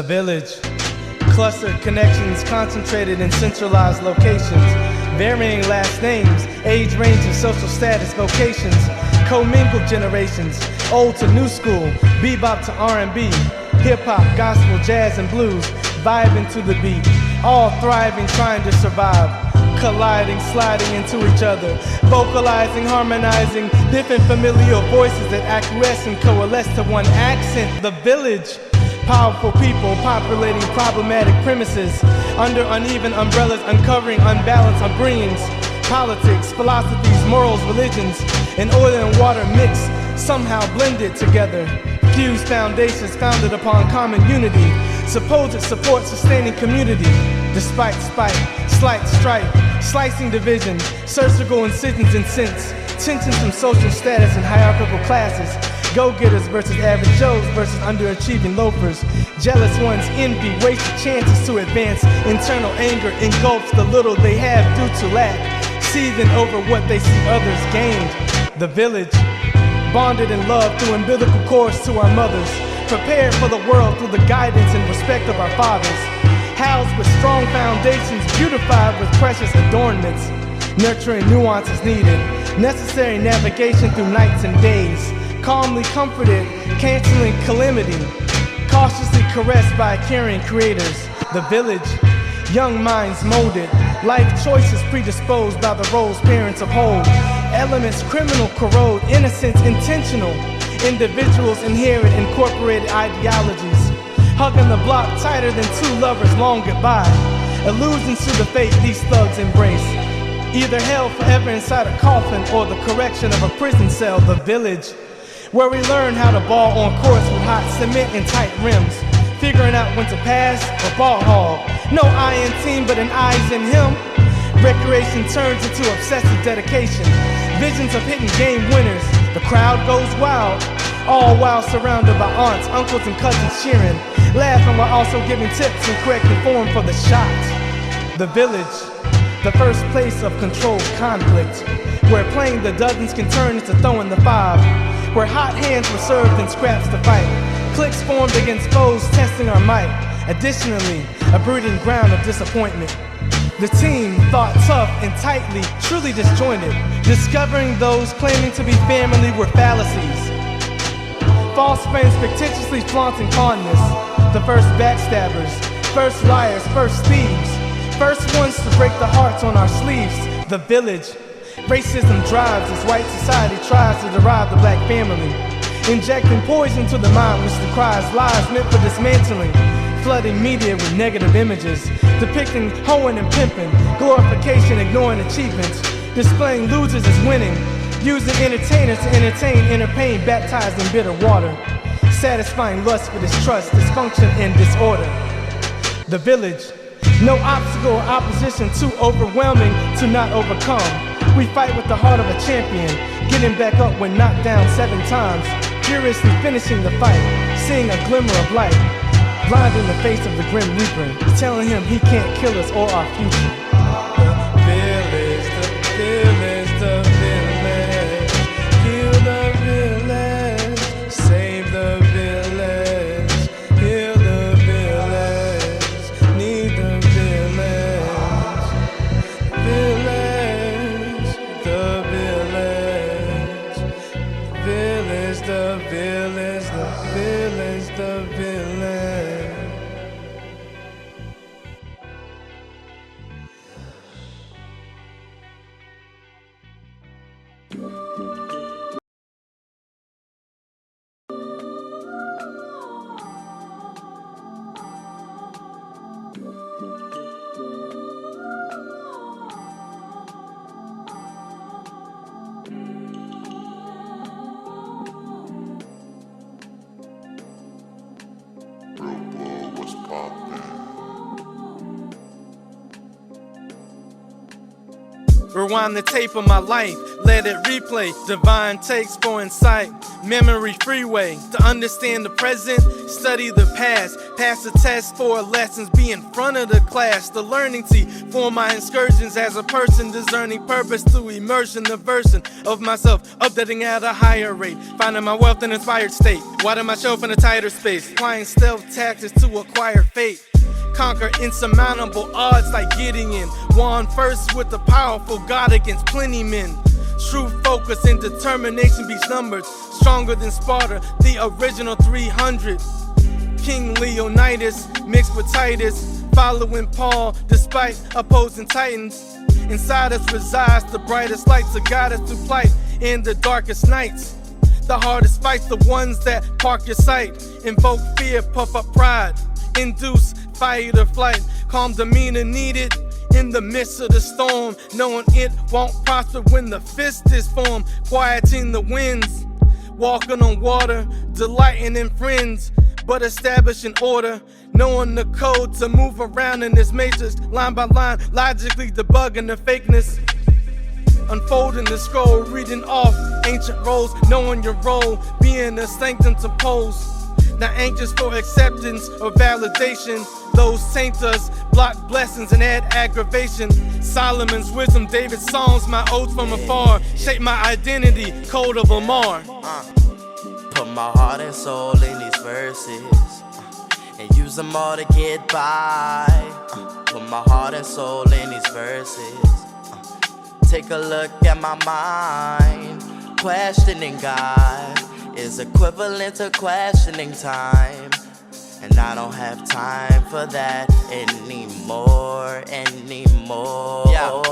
village. Clustered connections concentrated in centralized locations. Varying last names, age ranges, social status, vocations. Commingled generations, old to new school, bebop to R&B, hip-hop, gospel, jazz, and blues, vibing to the beat, all thriving, trying to survive, colliding, sliding into each other, vocalizing, harmonizing, different familial voices that acquiesce and coalesce to one accent, the village. Powerful people populating problematic premises, under uneven umbrellas, uncovering unbalanced upbringings, politics, philosophies, morals, religions, and oil and water mixed, somehow blended together. Fused foundations founded upon common unity, supposed support sustaining community, despite spite, slight strife, slicing division, surgical incisions and sense, tensions from social status and hierarchical classes, go-getters versus average Joes versus underachieving loafers, jealous ones envy, wasted chances to advance, internal anger engulfs the little they have due to lack, seething over what they see others gained. The village, bonded in love through umbilical cords to our mothers, prepared for the world through the guidance and respect of our fathers, housed with strong foundations, beautified with precious adornments, nurturing nuances needed, necessary navigation through nights and days, calmly comforted, canceling calamity, cautiously caressed by caring creators. The village, young minds molded, life choices predisposed by the roles parents uphold, elements criminal corrode, innocence intentional, individuals inherit incorporated ideologies, hugging the block tighter than two lovers long goodbye, illusions to the fate these thugs embrace, either held forever inside a coffin or the correction of a prison cell. The village, where we learn how to ball on courts with hot cement and tight rims, figuring out when to pass or ball hog. No I in team, but an I's in him. Recreation turns into obsessive dedication. Visions of hitting game winners. The crowd goes wild, all while surrounded by aunts, uncles, and cousins cheering, laughing while also giving tips and correcting form for the shots. The village, the first place of controlled conflict, where playing the dozens can turn into throwing the five, where hot hands were served and scraps to fight, cliques formed against foes testing our might, additionally a breeding ground of disappointment. The team thought tough and tightly, truly disjointed, discovering those claiming to be family were fallacies, false friends fictitiously flaunting fondness, the first backstabbers, first liars, first thieves, first ones to break the hearts on our sleeves. The village, racism drives as white society tries to derive the black family, injecting poison to the mind which decries lies meant for dismantling, flooding media with negative images, depicting hoeing and pimping, glorification ignoring achievements, displaying losers as winning, using entertainers to entertain inner pain baptized in bitter water, satisfying lust for distrust, dysfunction, and disorder. The village, no obstacle or opposition too overwhelming to not overcome. We fight with the heart of a champion, getting back up when knocked down 7 times, furiously finishing the fight, seeing a glimmer of light, blinding the face of the grim reaper, telling him he can't kill us or our future. The village, the village, the village, heal the village, save the village, heal the village, need the village, village, the village, village, the village, the village, the village. Rewind the tape of my life, let it replay. Divine takes for insight, memory freeway. To understand the present, study the past. Pass the test for lessons, be in front of the class. The learning tea for my excursions as a person, discerning purpose through immersion. The version of myself, updating at a higher rate. Finding my wealth in inspired state, widen my shelf in a tighter space. Applying stealth tactics to acquire fate. Conquer insurmountable odds like Gideon. Won first with the powerful God against plenty men. True focus and determination beats numbers. Stronger than Sparta, the original 300. King Leonidas mixed with Titus. Following Paul despite opposing titans. Inside us resides the brightest light to guide us through plight in the darkest nights. The hardest fights, the ones that park your sight. Invoke fear, puff up pride. Induce fight or flight, calm demeanor needed in the midst of the storm, knowing it won't prosper when the fist is formed, quieting the winds, walking on water, delighting in friends, but establishing order, knowing the code to move around in this matrix, line by line, logically debugging the fakeness. Unfolding the scroll, reading off ancient roles, knowing your role, being a sanctum to pose. Not anxious for acceptance or validation. Those saint us, block blessings and add aggravation. Solomon's wisdom, David's songs, my oaths from afar shape my identity, code of Lamar. Put my heart and soul in these verses and use them all to get by. Put my heart and soul in these verses. Take a look at my mind. Questioning God is equivalent to questioning time, and I don't have time for that anymore. Yeah.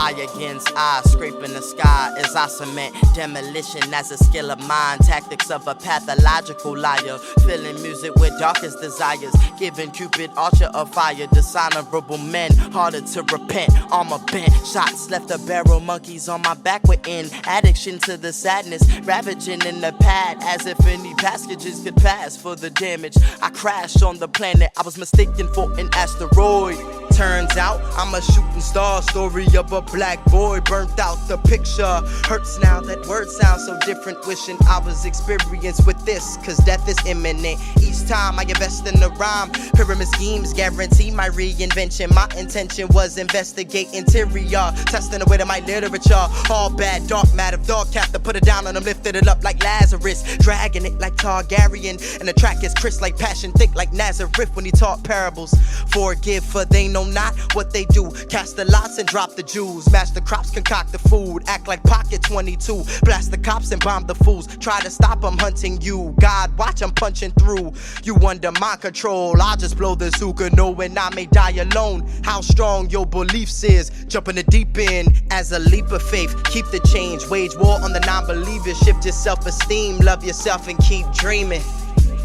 Eye against eye, scraping the sky as I cement demolition as a skill of mine. Tactics of a pathological liar, filling music with darkest desires, giving Cupid archer of fire. Dishonorable men, harder to repent. Armor bent, shots left a barrel. Monkeys on my back were in addiction to the sadness, ravaging in the pad as if any passages could pass for the damage. I crashed on the planet I was mistaken for an asteroid. Turns out I'm a shooting star, story of a black boy burnt out. The picture hurts now that words sound so different. Wishing I was experienced with this, cause death is imminent. Each time I invest in the rhyme, pyramid schemes guarantee my reinvention. My intention was investigate interior, testing the weight of my literature. All bad, dark matter, dog captor, put it down on them, lifted it up like Lazarus, dragging it like Targaryen. And the track is crisp like passion, thick like Nazareth when he taught parables. Forgive, for they know not what they do. Cast the lots and drop the jewels. Match the crops, concoct the food. Act like Pocket 22. Blast the cops and bomb the fools. Try to stop, I'm hunting you. God, watch, I'm punching through. You under my control. I'll just blow this hookah, knowing I may die alone. How strong your beliefs is. Jump in the deep end as a leap of faith. Keep the change. Wage war on the non-believers. Shift your self-esteem. Love yourself and keep dreaming.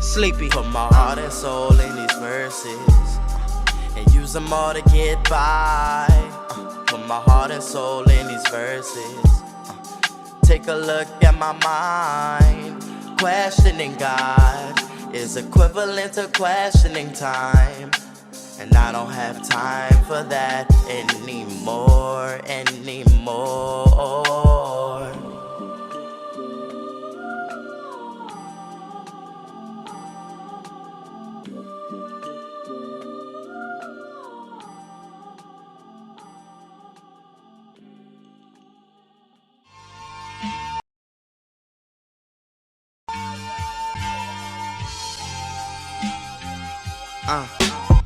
Sleepy. Put my heart and soul in these verses and use them all to get by. Put my heart and soul in these verses. Take a look at my mind. Questioning God is equivalent to questioning time, and I don't have time for that anymore.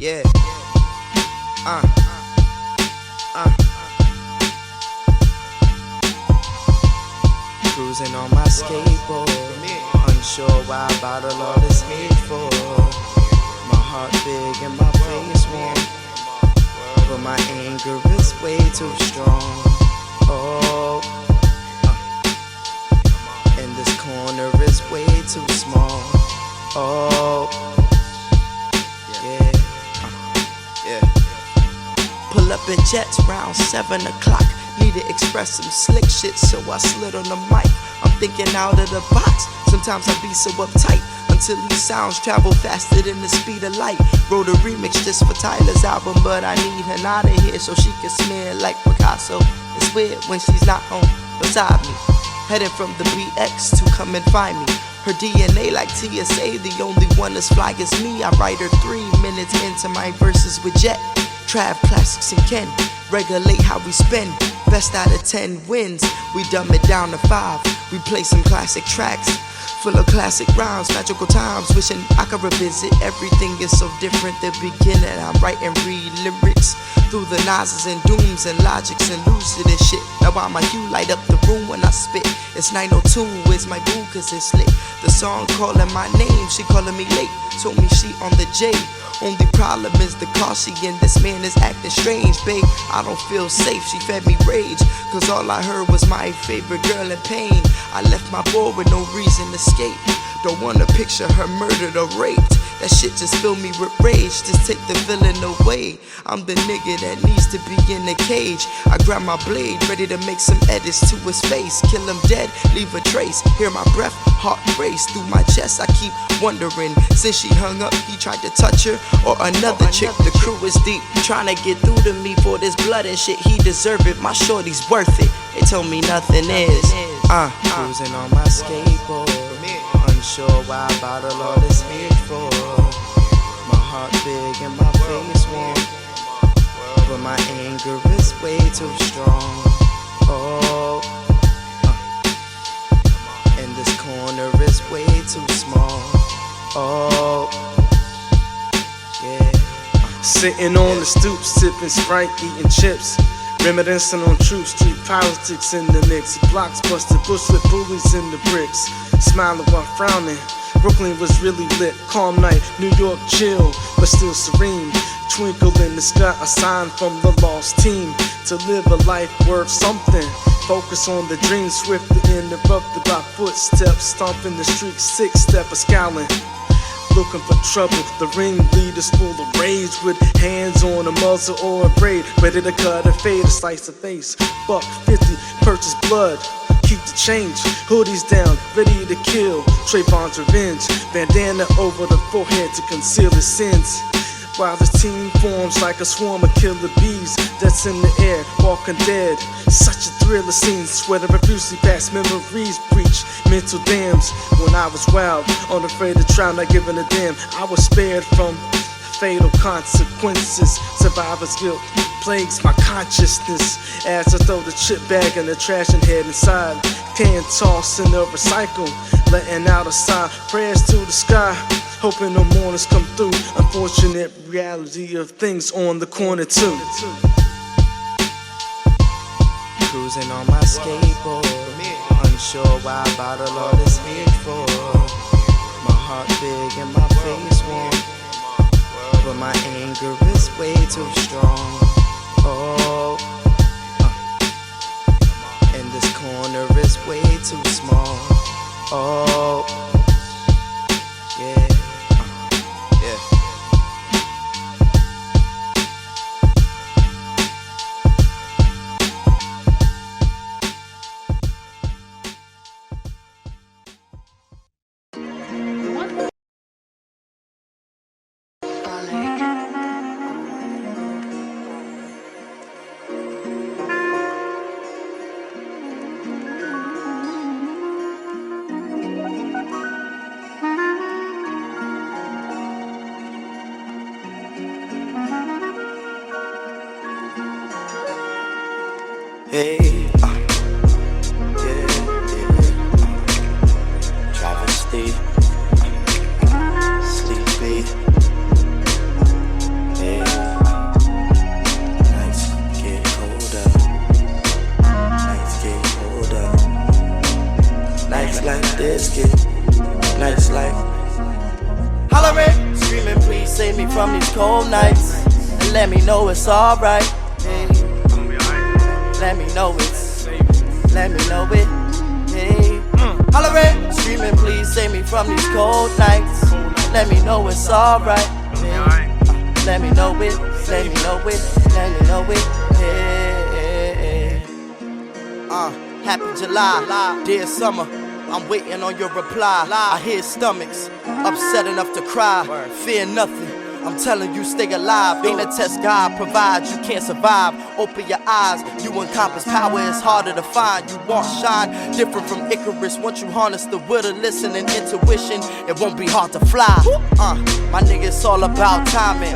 Yeah. Cruising on my skateboard, unsure why I bottle all this hate for. My heart big and my face warm, but my anger is way too strong. Oh, and this corner is way too small. Oh, yeah. Pull up in jets round 7 o'clock. Need to express some slick shit, so I slid on the mic. I'm thinking out of the box. Sometimes I be so uptight until these sounds travel faster than the speed of light. Wrote a remix just for Tyler's album, but I need her out of here so she can smear like Picasso. It's with when she's not home beside me. Heading from the BX to come and find me. Her DNA like TSA, the only one as fly as me. I write her 3 minutes into my verses with Jet, Trav, Classix, and Ken. Regulate how we spend. Best out of 10 wins. We dumb it down to 5. We play some classic tracks full of classic rhymes, magical times. Wishing I could revisit. Everything is so different. The beginning, I'm writing lyrics through the noises and dooms and logics and lucid and shit. Now why my hue light up the room when I spit? It's 902, it's my boo cause it's lit. The song calling my name, she calling me late. Told me she on the J. Only problem is the car she in, this man is acting strange. Babe, I don't feel safe, she fed me rage. Cause all I heard was my favorite girl in pain. I left my boy with no reason to escape. Don't wanna picture her murdered or raped. That shit just filled me with rage. Just take the villain away. I'm the nigga that needs to be in the cage. I grab my blade, ready to make some edits to his face. Kill him dead, leave a trace. Hear my breath, heart race through my chest. I keep wondering, since she hung up, he tried to touch her or another chick. The crew is deep, trying to get through to me for this blood and shit. He deserve it, my shorty's worth it. They told me nothing is. Cruising on my skateboard, unsure why I bottle all this hate for. My heart big and my face warm, but my anger is way too strong. Oh, and this corner is way too small. Oh, yeah. Sitting on the stoop, sipping Sprite, eating chips. Reminiscing on Troop Street politics in the mix. Blocks busted, bush with bullies in the bricks. Smiling while frowning. Brooklyn was really lit. Calm night, New York chill, but still serene. Twinkle in the sky, a sign from the lost team. To live a life worth something. Focus on the dream, swiftly interrupted by footsteps. Stomping the street, 6-step, a scowling. Looking for trouble, the ringleader's full of rage. With hands on a muzzle or a braid, ready to cut a fade, a slice of face. Buck 50, purchase blood, keep the change. Hoodies down, ready to kill. Trayvon's revenge, bandana over the forehead to conceal his sins. While the team forms like a swarm of killer bees that's in the air, walking dead. Such a thriller scene, sweater profusely past memories breach mental dams. When I was wild, unafraid to try, not giving a damn. I was spared from fatal consequences. Survivor's guilt plagues my consciousness as I throw the chip bag in the trash and head inside. Can toss in the recycle, letting out a sigh. Prayers to the sky, hoping the mornings come through. Unfortunate reality of things on the corner too. Cruising on my skateboard, unsure why I bottle all this hate for. My heart big and my face warm, but my anger is way too strong. Oh, and this corner is way too small. Oh, yeah. Hey, yeah, travesty, sleepy, hey, nights get colder, nights like this get, nights like, hollering, screaming, please save me from these cold nights, and let me know it's alright, hey. Let me know it, hey. Hollering, screaming, please save me from these cold nights. Let me know it's alright, hey. Let me know it, hey. Happy July, dear summer, I'm waiting on your reply. I hear stomachs upset enough to cry, fear nothing. I'm telling you, stay alive. Ain't a test God provides, you can't survive. Open your eyes, you encompass power, it's harder to find. You won't shine, different from Icarus. Once you harness the will to listen and intuition, it won't be hard to fly. My nigga, it's all about timing.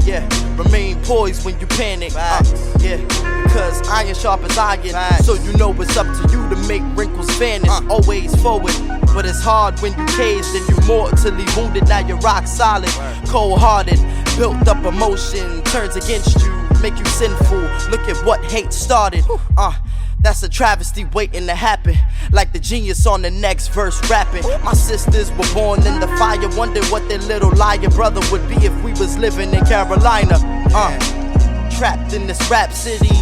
Yeah, remain poised when you panic. Yeah, because iron sharp as iron. So you know it's up to you to make wrinkles vanish. Always forward, but it's hard when you caged and you mortally wounded. Now you're rock solid, cold-hearted. Built up emotion turns against you, make you sinful. Look at what hate started. That's a travesty waiting to happen. Like the genius on the next verse rapping. My sisters were born in the fire. Wonder what their little liar brother would be if we was living in Carolina. Trapped in this rap city.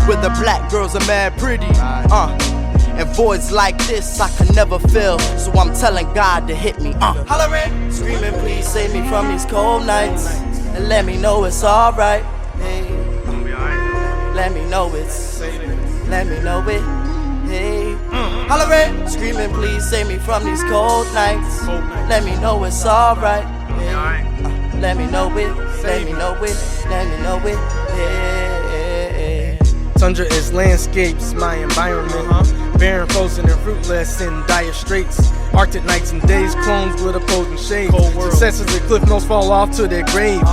Where the black girls are mad pretty. And voids like this I can never fill. So I'm telling God to hit me. Hollering, screaming, please save me from these cold nights. And let me know it's alright. Hey. Let me know it's. Let me know it. Hey. Hollering, screaming, please save me from these cold nights. Let me know it's alright. Hey. Let me know it. Let me know it. Let me know it. Hey. Tundra is landscapes, my environment. Barren, frozen, and fruitless in dire straits. Arctic nights and days, clones with opposing shades. Successes at cliff notes fall off to their grave.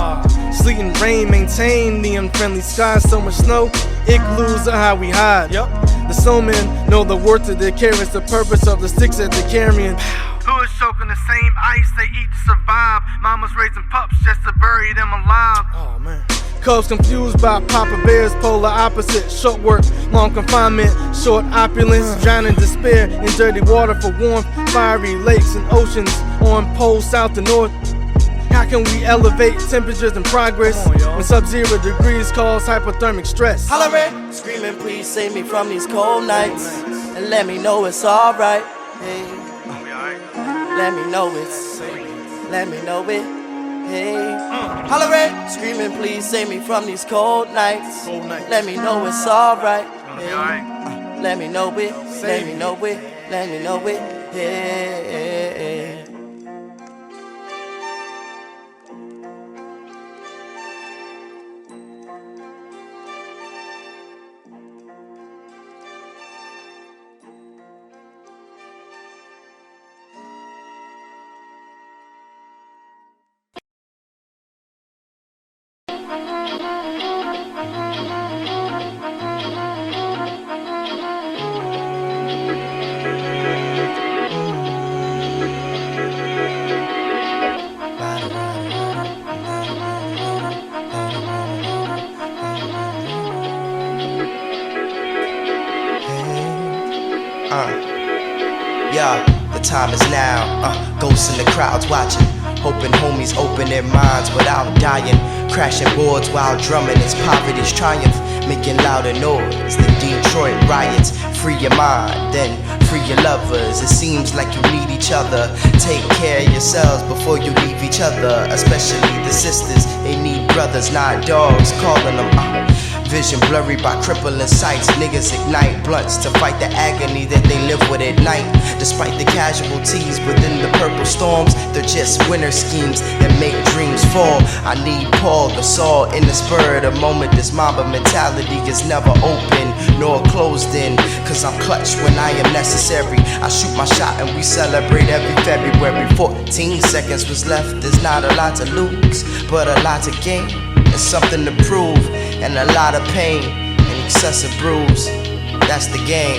Sleet and rain maintain the unfriendly skies. So much snow, igloos are how we hide. The snowmen know the worth of their carrots, the purpose of the sticks that they're carrying. Who is soaking the same ice they eat to survive? Mama's raising pups just to bury them alive. Oh man. Cubs confused by Papa Bear's polar opposite. Short work, long confinement, short opulence. Drowning despair in dirty water for warmth. Fiery lakes and oceans on poles south and north. How can we elevate temperatures and progress when sub-zero degrees cause hypothermic stress? Hollering, screaming, please save me from these cold nights. And let me know it's alright. Hey. Let me know it's. Let me know it. Hey. Hollering, screaming, please save me from these cold nights. Let me know it's alright. Hey. Let me know it. Let me know it. Let me know it. Hey. Yeah, the time is now. Ghosts in the crowds watching, hoping homies open their minds without dying. Crashing boards while drumming, it's poverty's triumph. Making louder noise than Detroit riots. Free your mind, then free your lovers. It seems like you need each other. Take care of yourselves before you leave each other. Especially the sisters, they need brothers, not dogs. Calling them vision blurry by crippling sights. Niggas ignite blunts to fight the agony that they live with at night. Despite the casualties within the purple storms, they're just winter schemes that make dreams fall. I need Paul Gasol in the spur of the moment. This Mamba mentality is never open nor closed in, cause I'm clutch when I am necessary. I shoot my shot and we celebrate every February. 14 seconds was left, there's not a lot to lose, but a lot to gain. There's something to prove, and a lot of pain, and excessive bruise. That's the game,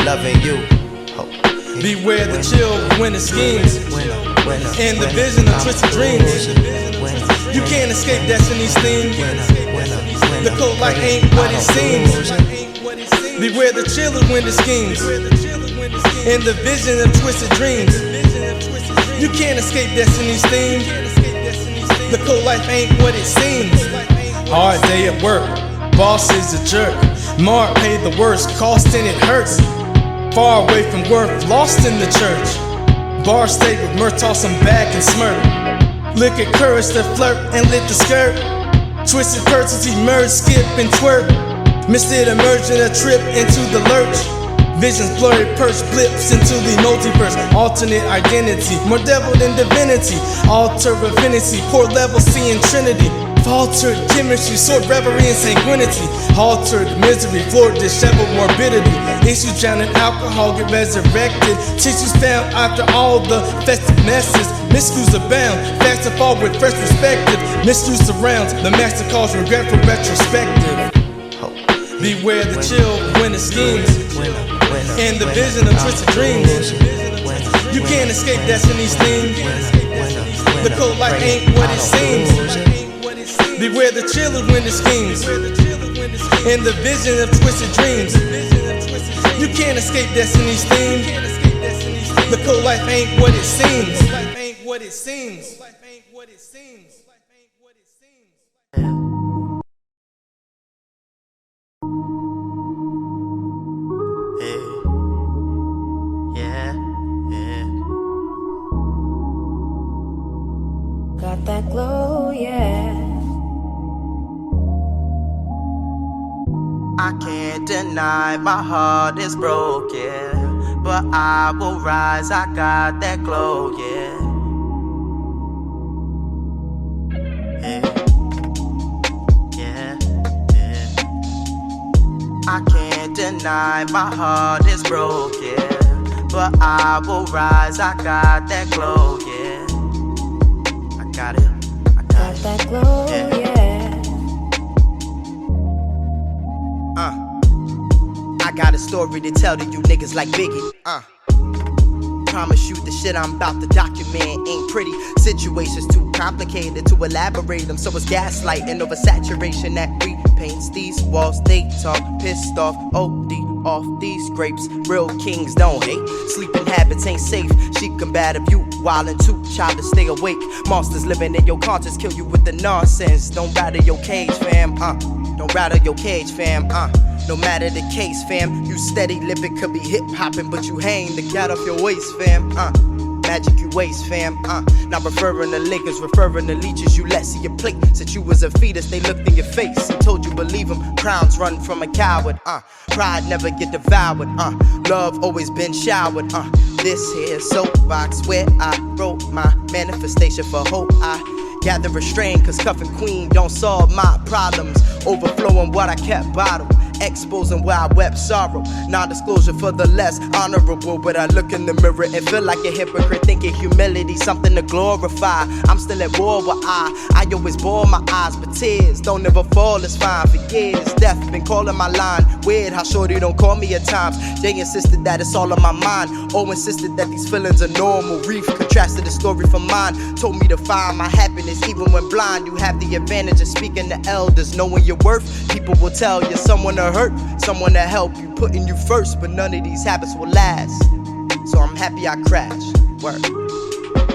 loving you. Beware the chill when the schemes, and the vision of twisted dreams. You can't escape destiny's theme. The cold light ain't what it seems. Beware the chill when the schemes, and the vision of twisted dreams. You can't escape destiny's theme. The cold life ain't what it seems. Hard day at work, boss is a jerk. Mark paid the worst, cost and it hurts. Far away from work, lost in the church. Bar steak with mirth, toss him back and smirk. Look at courage to flirt and lit the skirt. Twisted curtains emerge, skip and twerk. Missed it emerging a trip into the lurch. Visions blurry, purse blips into the multiverse. Alternate identity, more devil than divinity. Alter affinity, poor level seeing trinity. Faltered chemistry, sword reverie and sanguinity. Altered misery, floored disheveled morbidity. Issues drowned in alcohol get resurrected. Tissues found after all the festive messes. Miscues abound, fast to fall with fresh perspective. Misuse surrounds, the master calls regretful retrospective. Beware the chill when the schemes and the vision of twisted dreams. You can't escape destiny's theme. The cold life ain't what it seems. Beware the chill when the schemes and the vision of twisted dreams. You can't escape destiny's theme. The cold life ain't what it seems. Got that glow, yeah. I can't deny my heart is broken, but I will rise, I got that glow, yeah. I can't deny my heart is broken, but I will rise, I got that glow, yeah. I got it, Got that glow, yeah. I got a story to tell to you niggas like Biggie. Promise you the shit I'm about to document ain't pretty. Situations too complicated to elaborate them, so it's gaslighting over saturation that repaints these walls. They talk pissed off, OD off these grapes. Real kings don't hate. Sleeping habits ain't safe. She combative, you wildin' too childish, stay awake. Monsters living in your conscience kill you with the nonsense. Don't rattle your cage, fam. Don't rattle your cage, fam. No matter the case, fam, you steady lippin', could be hip hopping, but you hang the cat off your waist, fam. Magic you waste, fam. Not referring to Lakers, referring to leeches you let see your plate. Since you was a fetus, they looked in your face and told you believe them. Crowns run from a coward. Pride never get devoured. Love always been showered. This here soapbox where I wrote my manifestation for hope. I gather restraint, cause cuffing queen don't solve my problems. Overflowing what I kept bottled. Exposing where I wept sorrow. Non-disclosure for the less honorable. But I look in the mirror and feel like a hypocrite, thinking humility something to glorify. I'm still at war with I always bore my eyes, but tears don't ever fall, it's fine. For years, death been calling my line. Weird how shorty don't call me at times. Jay insisted that it's all on my mind. O insisted that these feelings are normal. Reef contrasted the story from mine. Told me to find my happiness even when blind. You have the advantage of speaking to elders, knowing your worth. People will tell you someone to hurt, someone to help you, putting you first, but none of these habits will last. So I'm happy I crashed. Word.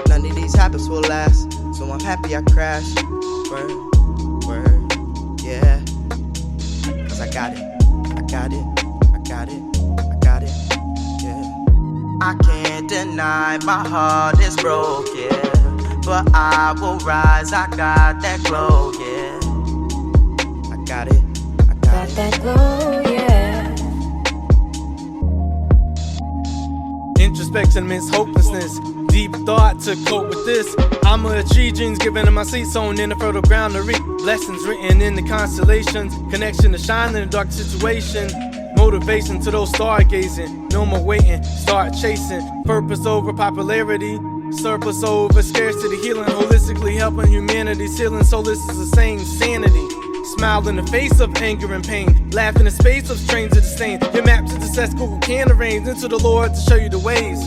None of these habits will last. So I'm happy I crashed. Word. Word. Yeah. Cause I got it. I got it. I got it. I got it. Yeah. I can't deny my heart is broken, but I will rise. I got that glow, yeah. I got it. Got that glow, yeah. Introspection means hopelessness. Deep thought to cope with this. I'm a tree, dreams given in my seat, sown in the fertile ground to reap. Blessings written in the constellations. Connection to shine in a dark situation. Motivation to those stargazing. No more waiting, start chasing. Purpose over popularity. Surplus over scarcity. Healing holistically, helping humanity's healing. So this is the same sanity. Smile in the face of anger and pain. Laugh in the space of strains of disdain. Your map to success, Google can arrange into the Lord to show you the ways.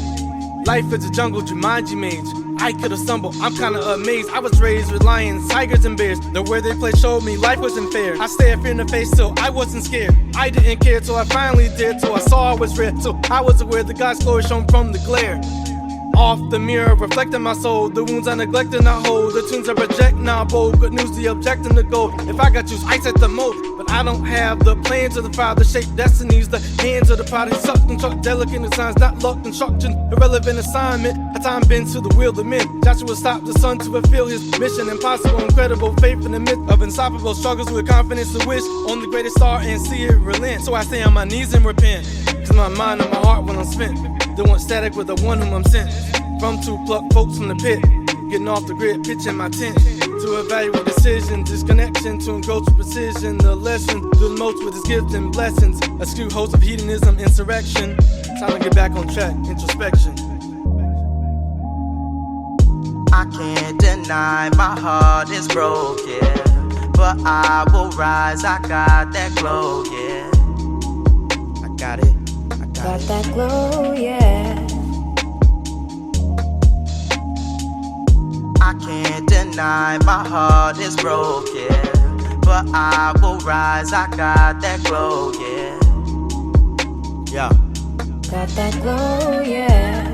Life is a jungle, Jumanji mage. I could've stumbled, I'm kinda amazed. I was raised with lions, tigers, and bears. The where they play showed me life wasn't fair. I stared fear in the face till I wasn't scared. I didn't care till I finally did, till I saw I was rare. Till I was aware the God's glory shone from the glare. Off the mirror, reflecting my soul. The wounds I neglected not hold. The tunes I reject now bold. Good news, the objecting to go. If I got juice, I set the mold. But I don't have the plans of the Father. Shape destinies, the hands of the Father. Sucked and chalk, delicate designs, not luck, instruction. Irrelevant assignment. A time been to the will of men. Joshua stopped the sun to fulfill his mission. Impossible, incredible faith in the midst of unstoppable struggles with confidence to wish on the greatest star and see it relent. So I stay on my knees and repent. Cause my mind and my heart when I'm spent. They want static with the one whom I'm sent. From to pluck folks from the pit. Getting off the grid, pitching my tent. To evaluate decisions, disconnection to go to precision. The lesson, do the most with his gifts and blessings. A skew host of hedonism, insurrection. Time to get back on track, introspection. I can't deny my heart is broken, but I will rise, I got that glow, yeah. I got it, I got Got it. that glow, yeah. I can't deny my heart is broken, but I will rise, I got that glow, yeah. Yeah. Got that glow, yeah.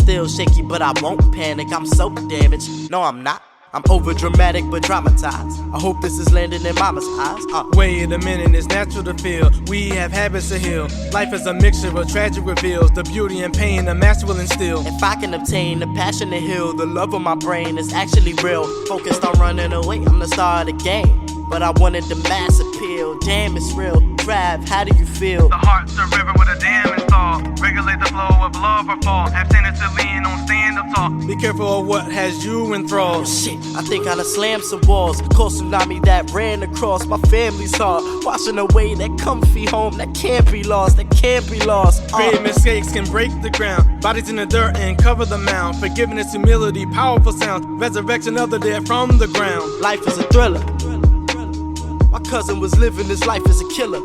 Still shaky, but I won't panic. I'm so damaged. No, I'm not. I'm over dramatic but dramatized. I hope this is landing in mama's eyes. Wait a minute, it's natural to feel. We have habits to heal. Life is a mixture of tragic reveals. The beauty and pain the master will instill. If I can obtain the passion to heal, the love of my brain is actually real. Focused on running away, I'm the star of the game. But I wanted the mass appeal. Damn, it's real. Trav, how do you feel? The heart's a river with a dam installed. Regulate the flow of love or fall. Abstinence to lean on stand up tall. Be careful of what has you enthralled. Shit, I think I done slammed some walls. Caught tsunami that ran across my family's heart. Washing away that comfy home that can't be lost, that can't be lost. Great mistakes can break the ground. Bodies in the dirt and cover the mound. Forgiveness, humility, powerful sounds. Resurrection of the dead from the ground. Life is a thriller. My cousin was living his life as a killer.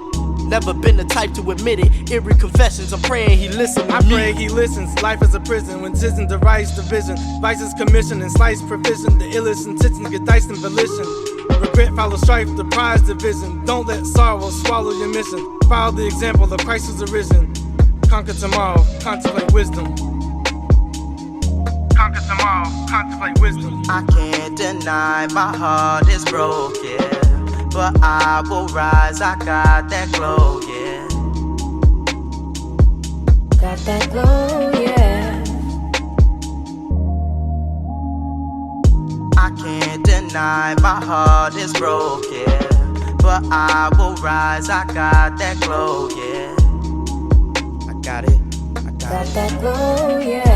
Never been the type to admit it. Eerie confessions, I'm praying he listens to I me. pray he listens. Life is a prison. When decisions derise division. Vices commission and slice provision. The illest intentions get diced in volition. Regret follows strife, the prize division. Don't let sorrow swallow your mission. Follow the example, the Christ is arisen. Conquer tomorrow, contemplate wisdom. Conquer tomorrow, contemplate wisdom. I can't deny my heart is broken, but I will rise, I got that glow, yeah. Got that glow, yeah. I can't deny my heart is broken, but I will rise, I got that glow, yeah. I got it, I got Got it. that glow, yeah.